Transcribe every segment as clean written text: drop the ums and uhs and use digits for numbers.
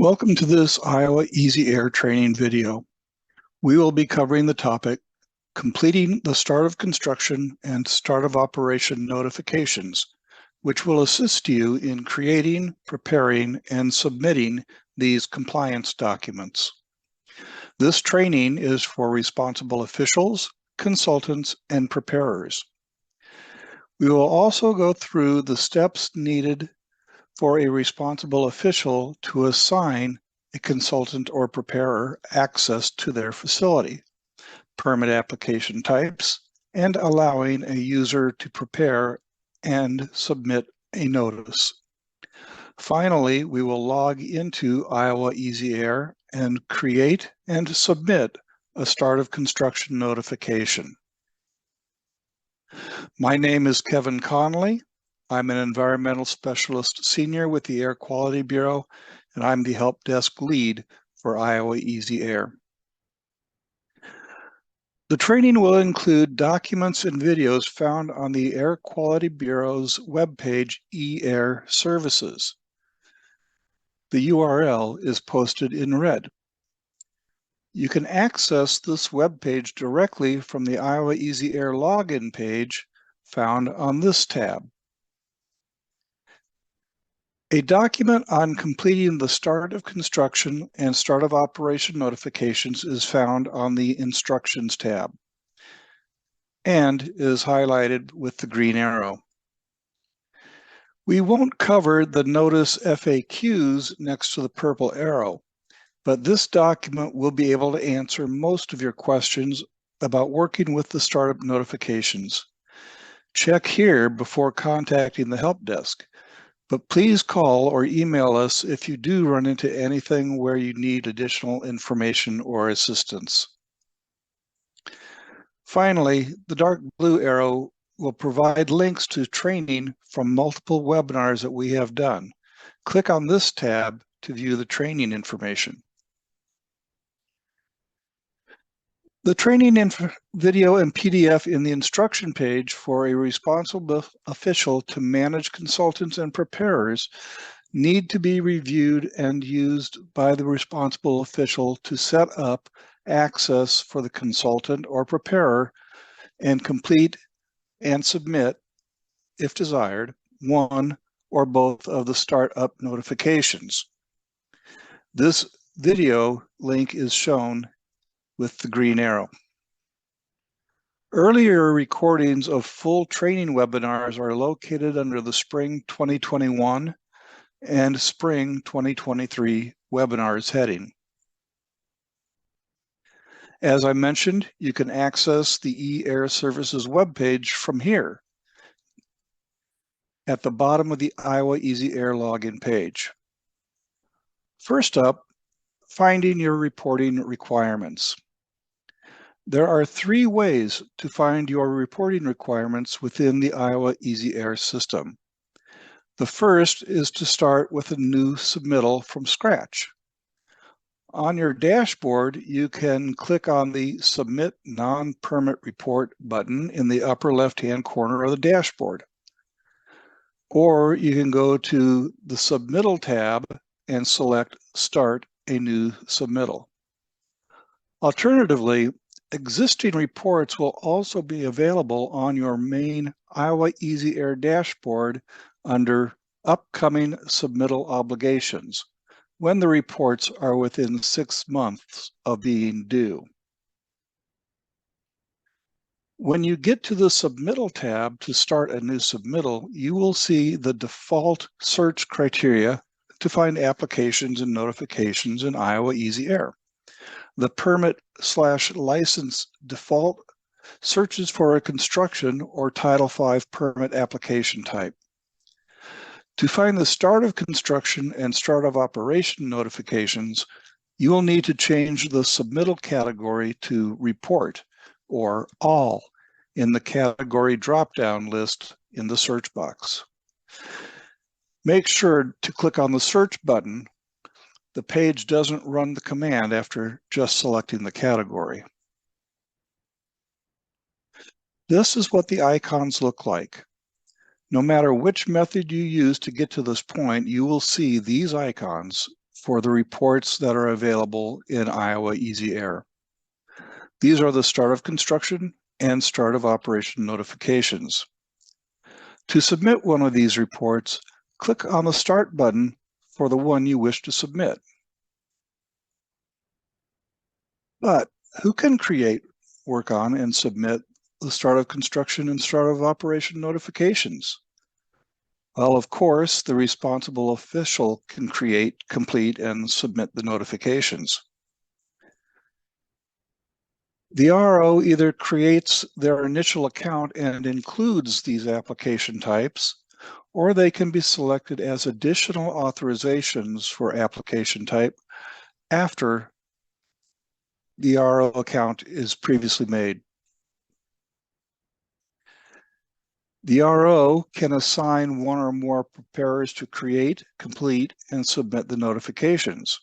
Welcome to this Iowa Easy Air training video. We will be covering the topic, completing the start of construction and start of operation notifications, which will assist you in creating, preparing, and submitting these compliance documents. This training is for responsible officials, consultants, and preparers. We will also go through the steps needed for a responsible official to assign a consultant or preparer access to their facility, permit application types, and allowing a user to prepare and submit a notice. Finally, we will log into Iowa Easy Air and create and submit a start of construction notification. My name is Kevin Connolly. I'm an environmental specialist senior with the Air Quality Bureau, and I'm the help desk lead for Iowa Easy Air. The training will include documents and videos found on the Air Quality Bureau's webpage, eAir Services. The URL is posted in red. You can access this webpage directly from the Iowa Easy Air login page found on this tab. A document on completing the start of construction and start of operation notifications is found on the Instructions tab and is highlighted with the green arrow. We won't cover the Notice FAQs next to the purple arrow, but this document will be able to answer most of your questions about working with the startup notifications. Check here before contacting the help desk. But please call or email us if you do run into anything where you need additional information or assistance. Finally, the dark blue arrow will provide links to training from multiple webinars that we have done. Click on this tab to view the training information. The training video and PDF in the instruction page for a responsible official to manage consultants and preparers need to be reviewed and used by the responsible official to set up access for the consultant or preparer and complete and submit, if desired, one or both of the startup notifications. This video link is shown with the green arrow. Earlier recordings of full training webinars are located under the Spring 2021 and Spring 2023 webinars heading. As I mentioned, you can access the eAir Services webpage from here at the bottom of the Iowa Easy Air login page. First up, finding your reporting requirements. There are three ways to find your reporting requirements within the Iowa Easy Air system. The first is to start with a new submittal from scratch. On your dashboard, you can click on the Submit Non-Permit Report button in the upper left-hand corner of the dashboard. Or you can go to the Submittal tab and select Start a New Submittal. Alternatively, existing reports will also be available on your main Iowa Easy Air dashboard under Upcoming Submittal Obligations when the reports are within 6 months of being due. When you get to the Submittal tab to start a new submittal, you will see the default search criteria to find applications and notifications in Iowa Easy Air. The permit/license default searches for a construction or Title V permit application type. To find the start of construction and start of operation notifications, you will need to change the submittal category to Report or All in the category drop-down list in the search box. Make sure to click on the search button. The page doesn't run the command after just selecting the category. This is what the icons look like. No matter which method you use to get to this point, you will see these icons for the reports that are available in Iowa Easy Air. These are the start of construction and start of operation notifications. To submit one of these reports, click on the Start button for the one you wish to submit. But who can create, work on, and submit the start of construction and start of operation notifications? Well, of course, the responsible official can create, complete, and submit the notifications. The RO either creates their initial account and includes these application types, or they can be selected as additional authorizations for application type after the RO account is previously made. The RO can assign one or more preparers to create, complete, and submit the notifications.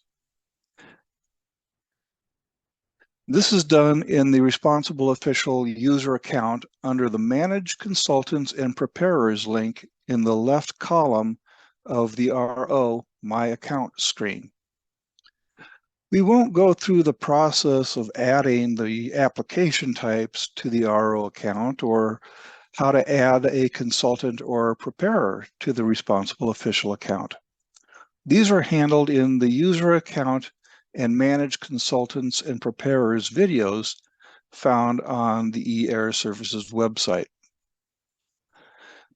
This is done in the responsible official user account under the Manage Consultants and Preparers link in the left column of the RO My Account screen. We won't go through the process of adding the application types to the RO account or how to add a consultant or a preparer to the responsible official account. These are handled in the user account and manage consultants and preparers videos found on the eAir Services website.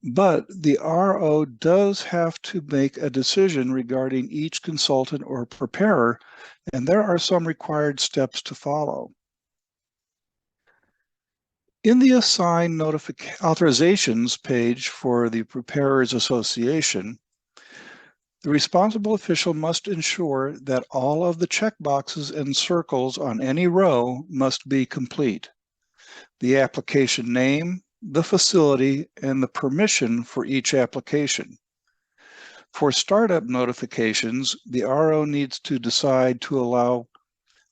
But the RO does have to make a decision regarding each consultant or preparer, and there are some required steps to follow. In the Assign Authorizations page for the Preparers Association, the responsible official must ensure that all of the checkboxes and circles on any row must be complete. The application name, the facility, and the permission for each application. For startup notifications, the RO needs to decide to allow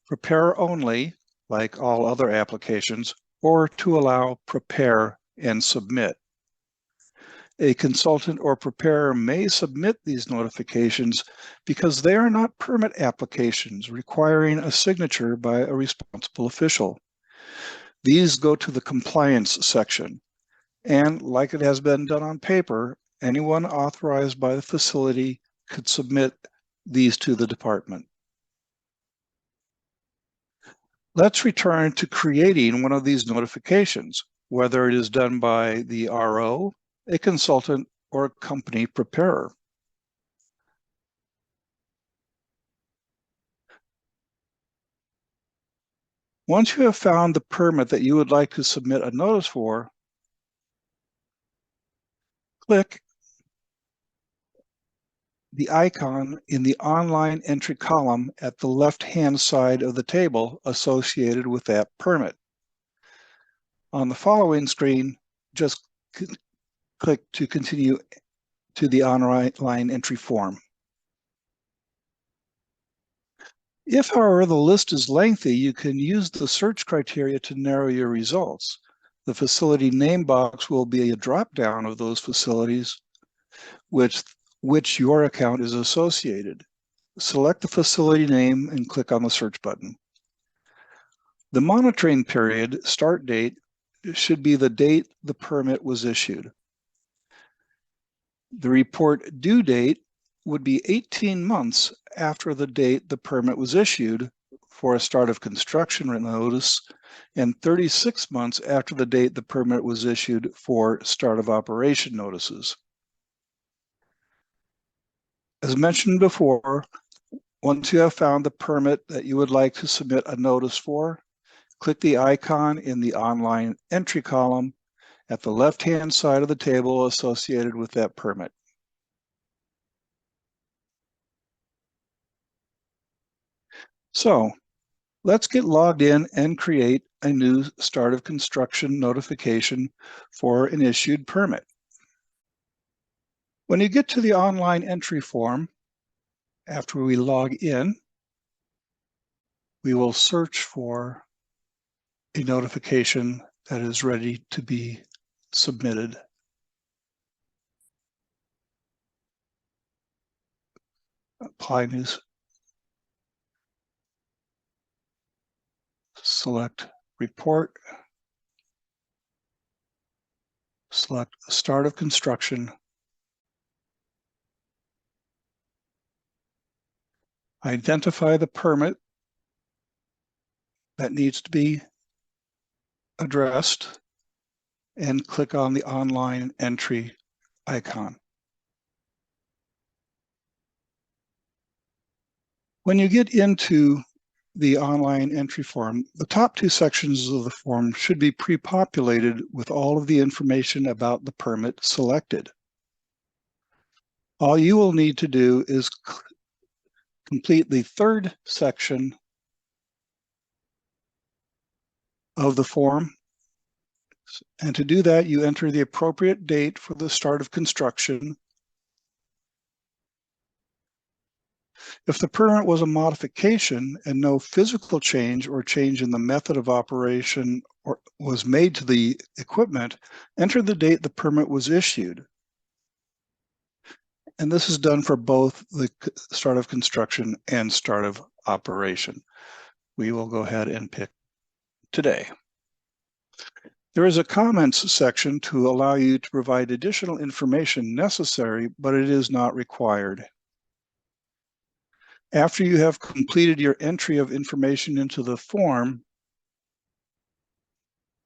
prepare only, like all other applications, or to allow prepare and submit. A consultant or preparer may submit these notifications because they are not permit applications requiring a signature by a responsible official. These go to the compliance section, and like it has been done on paper, anyone authorized by the facility could submit these to the department. Let's return to creating one of these notifications, whether it is done by the RO, a consultant, or a company preparer. Once you have found the permit that you would like to submit a notice for, click the icon in the online entry column at the left-hand side of the table associated with that permit. On the following screen, just click to continue to the online entry form. If, however, the list is lengthy, you can use the search criteria to narrow your results. The facility name box will be a drop-down of those facilities with which your account is associated. Select the facility name and click on the search button. The monitoring period start date should be the date the permit was issued. The report due date would be 18 months after the date the permit was issued for a start of construction notice and 36 months after the date the permit was issued for start of operation notices. As mentioned before, once you have found the permit that you would like to submit a notice for, click the icon in the online entry column at the left-hand side of the table associated with that permit. So let's get logged in and create a new start of construction notification for an issued permit. When you get to the online entry form, after we log in, we will search for a notification that is ready to be submitted. Apply news. select report, select start of construction, identify the permit that needs to be addressed, and click on the online entry icon. When you get into the online entry form, the top two sections of the form should be pre-populated with all of the information about the permit selected. All you will need to do is complete the third section of the form. And to do that, you enter the appropriate date for the start of construction. If the permit was a modification and no physical change or change in the method of operation was made to the equipment, enter the date the permit was issued. And this is done for both the start of construction and start of operation. We will go ahead and pick today. There is a comments section to allow you to provide additional information necessary, but it is not required. After you have completed your entry of information into the form,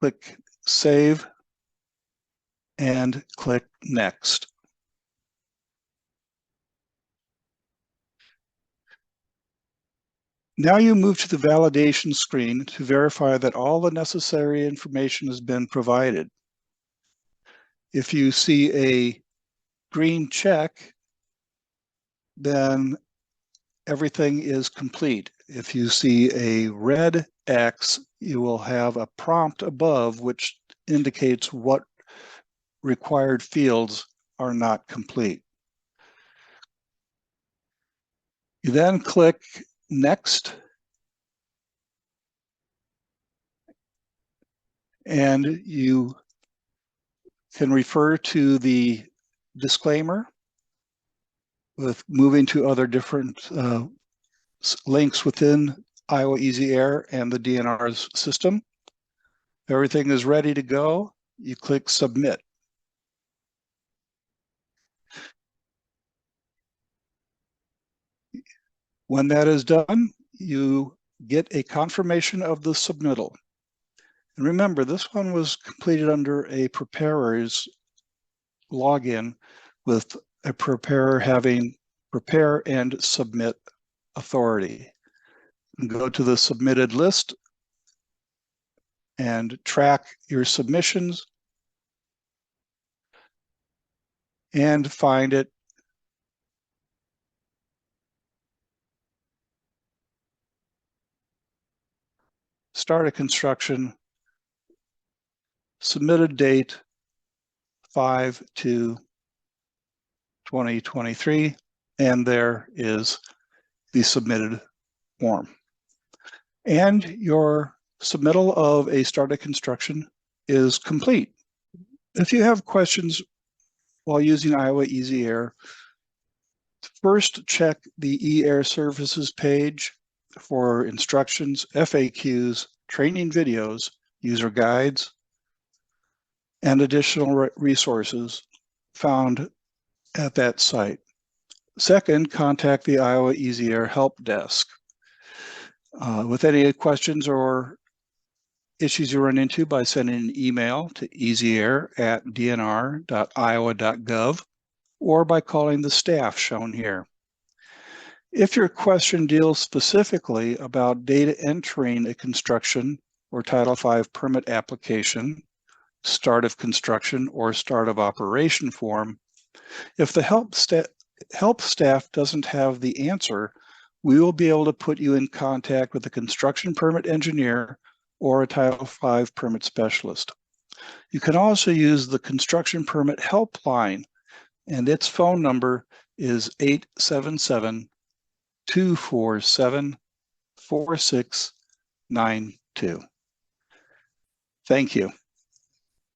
click Save and click Next. Now you move to the validation screen to verify that all the necessary information has been provided. If you see a green check, then everything is complete. If you see a red X, you will have a prompt above which indicates what required fields are not complete. You then click Next, and you can refer to the disclaimer with moving to other different links within Iowa Easy Air and the DNR's system. Everything is ready to go. You click Submit. When that is done, you get a confirmation of the submittal. And remember, this one was completed under a preparer's login with a preparer having prepare and submit authority. Go to the submitted list and track your submissions and find it. Start a construction, submitted date 5/2/2023, and there is the submitted form. And your submittal of a start of construction is complete. If you have questions while using Iowa Easy Air, first check the eAir Services page for instructions, FAQs, training videos, user guides, and additional resources found at that site. Second, contact the Iowa Easy Air Help Desk. With any questions or issues you run into, by sending an email to easyair@dnr.iowa.gov or by calling the staff shown here. If your question deals specifically about data entering a construction or Title V permit application, start of construction or start of operation form, if the help staff doesn't have the answer, we will be able to put you in contact with a construction permit engineer or a Title V permit specialist. You can also use the construction permit helpline, and its phone number is 877-247-4692. Thank you.